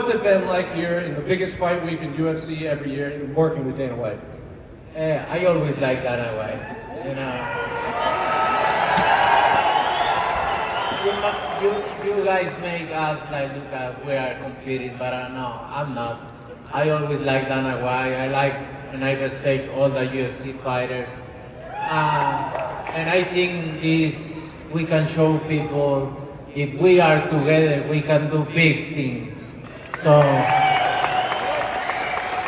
What's it been like here in the biggest fight week in UFC every year and working with Dana White? I always like Dana White. You know, you guys make us like look at we are competing, but no, I'm not. I always like Dana White. I like and I respect all the UFC fighters, and I think this we can show people if we are together, we can do big things. So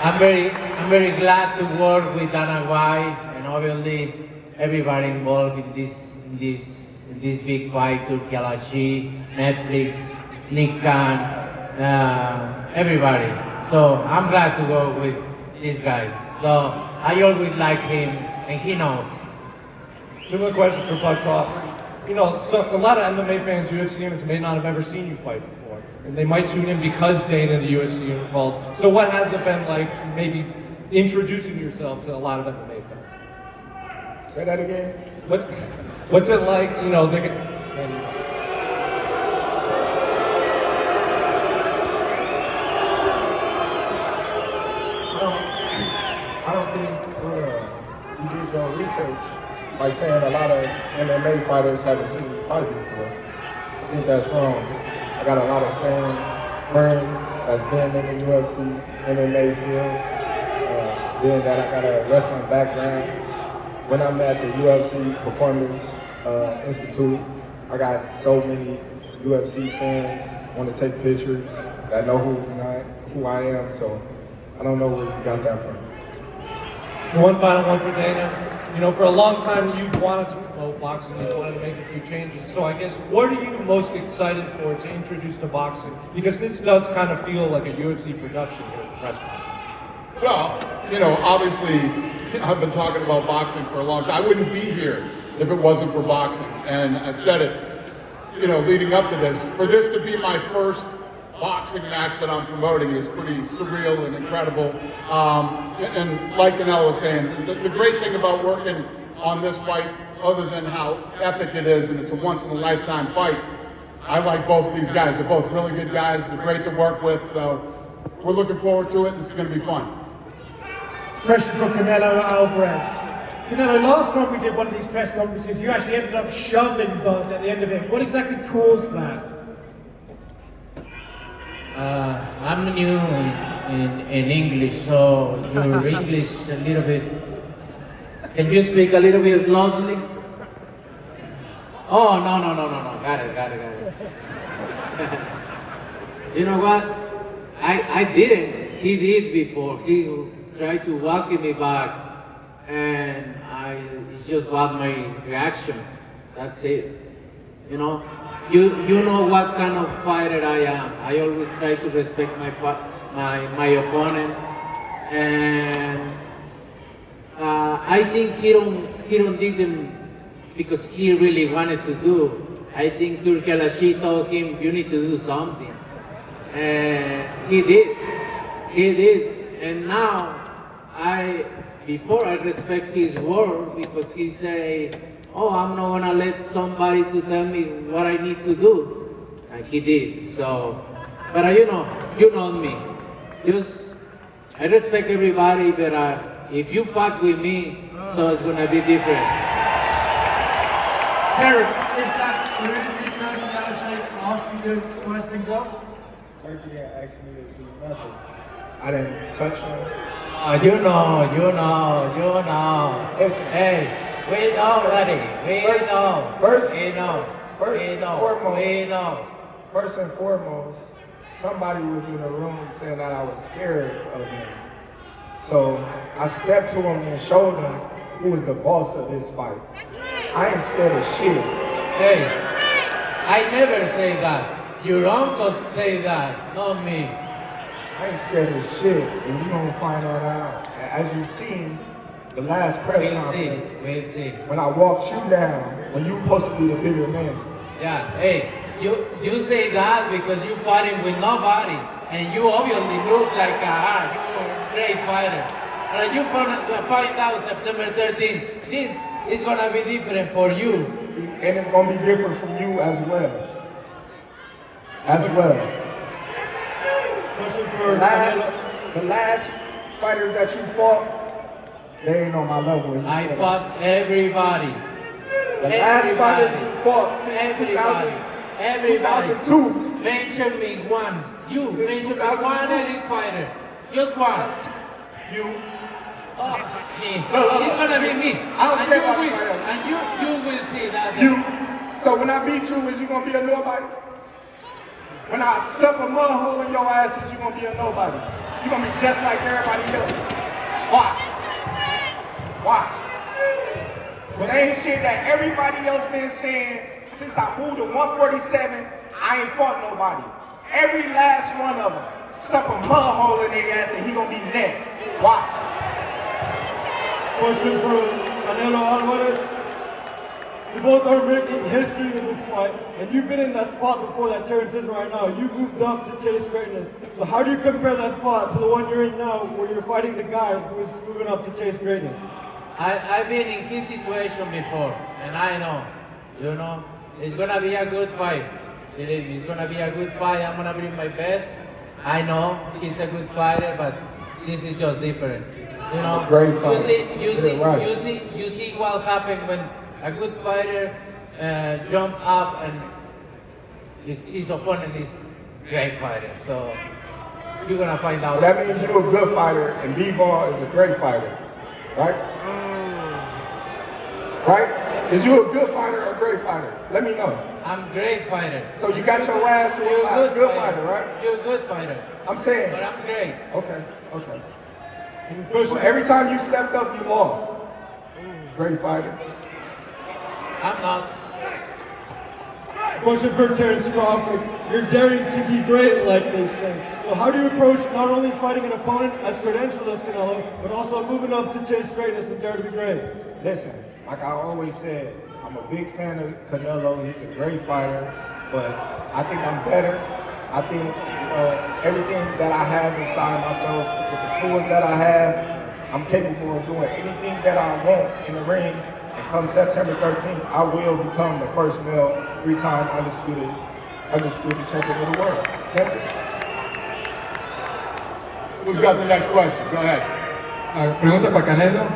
I'm very glad to work with Dana White and obviously everybody involved in this big fight, Turkey Alashi, Netflix, Nick Khan, everybody. So I'm glad to work with this guy. So I always like him and he knows. Similar question for Bud Crawford. You know, so a lot of MMA fans, UFC fans, may not have ever seen you fight before. And they might tune in because Dana and the UFC are involved. So what has it been like maybe introducing yourself to a lot of MMA fans? Say that again? What's it like, you know, I don't think you did your research by saying a lot of MMA fighters haven't seen me fight before. I think that's wrong. I got a lot of friends that's been in the UFC, MMA field, being that I got a wrestling background. When I'm at the UFC Performance Institute, I got so many UFC fans want to take pictures that know who I am, so I don't know where you got that from. One final one for Dana. You know, for a long time you wanted to promote boxing, you wanted to make a few changes. So I guess, what are you most excited for to introduce to boxing? Because this does kind of feel like a UFC production here at the press conference. Well, you know, obviously, I've been talking about boxing for a long time. I wouldn't be here if it wasn't for boxing. And I said it, you know, leading up to this. For this to be my first boxing match that I'm promoting is pretty surreal and incredible. And like Canelo was saying, the great thing about working on this fight, other than how epic it is and it's a once-in-a-lifetime fight, I like both of these guys. They're both really good guys. They're great to work with, so we're looking forward to it. This is going to be fun. Question for Canelo Alvarez. Canelo, last time we did one of these press conferences, you actually ended up shoving Bud at the end of it. What exactly caused that? I'm new in English, so your English a little bit. Can you speak a little bit slowly? Oh, no. Got it. You know what? I didn't. He did before. He tried to walk me back, and it just got my reaction. That's it. You know? You know what kind of fighter I am. I always try to respect my opponents, and I think he don't did them because he really wanted to do. I think Turkey Alashi told him you need to do something, and he did, and now before I respect his word because he say, oh, I'm not gonna let somebody to tell me what I need to do. And he did, so. But you know me. I respect everybody, but if you fuck with me, so it's gonna be different. Terence, is that true? Did Turkey Alashi ask you to spice things up? Turkey didn't ask me to do nothing. I didn't touch him. You know. Listen. Hey. We know already. We know. First and foremost, somebody was in the room saying that I was scared of him. So I stepped to him and showed him who was the boss of this fight. I ain't scared of shit. Hey, I never say that. Your uncle say that, not me. I ain't scared of shit, and you gonna find that out. As you seen, the last press conference, We'll see. when I walked you down, when you supposed to be the bigger man. Yeah, hey, you say that because you fighting with nobody, and you obviously look like you're a great fighter. And you find out September 13th, this is gonna be different for you. And it's gonna be different from you as well. Question for The last fighters that you fought, they ain't on my level. I fought everybody. The last fighters you fought since Everybody. 2002. Mention me one. You mention me one elite fighter. Just one. You. Oh, me. No. It's gonna be me. I don't and care you about will. anybody else. And you will see that. You. So when I beat you, is you gonna be a nobody? When I step a mud hole in your ass, is you gonna be a nobody? You gonna be just like everybody else. Watch. Watch. But ain't shit that everybody else been saying since I moved to 147, I ain't fought nobody. Every last one of them stuck a mud hole in their ass and he gonna be next. Watch. Question for Canelo Alvarez. You both are making history in this fight, and you've been in that spot before that Terence is right now. You moved up to chase greatness. So how do you compare that spot to the one you're in now, where you're fighting the guy who's moving up to chase greatness? I've been in his situation before, and I know, it's gonna be a good fight. Believe me, it's gonna be a good fight. I'm gonna bring my best. I know he's a good fighter, but this is just different. Great fighter. You see what happened when a good fighter jump up and his opponent is great fighter. So you're gonna find out. That means you're a good fighter and B-Ball is a great fighter, right? Right? Is you a good fighter or a great fighter? Let me know. I'm a great fighter. So you got your ass with You're a good fighter, right? You're a good fighter. I'm saying. But I'm great. Okay. Well, every time you stepped up, you lost. Great fighter. I'm not. Question for Terence Crawford. You're daring to be great, like they say. So how do you approach not only fighting an opponent as credentialed as Canelo, but also moving up to chase greatness and dare to be great? Listen, like I always said, I'm a big fan of Canelo. He's a great fighter, but I think I'm better. I think everything that I have inside myself, with the tools that I have, I'm capable of doing anything that I want in the ring. And come September 13th, I will become the first male 3-time undisputed champion of the world. Simple. Who's got the next question? Go ahead. Pregunta para Canelo.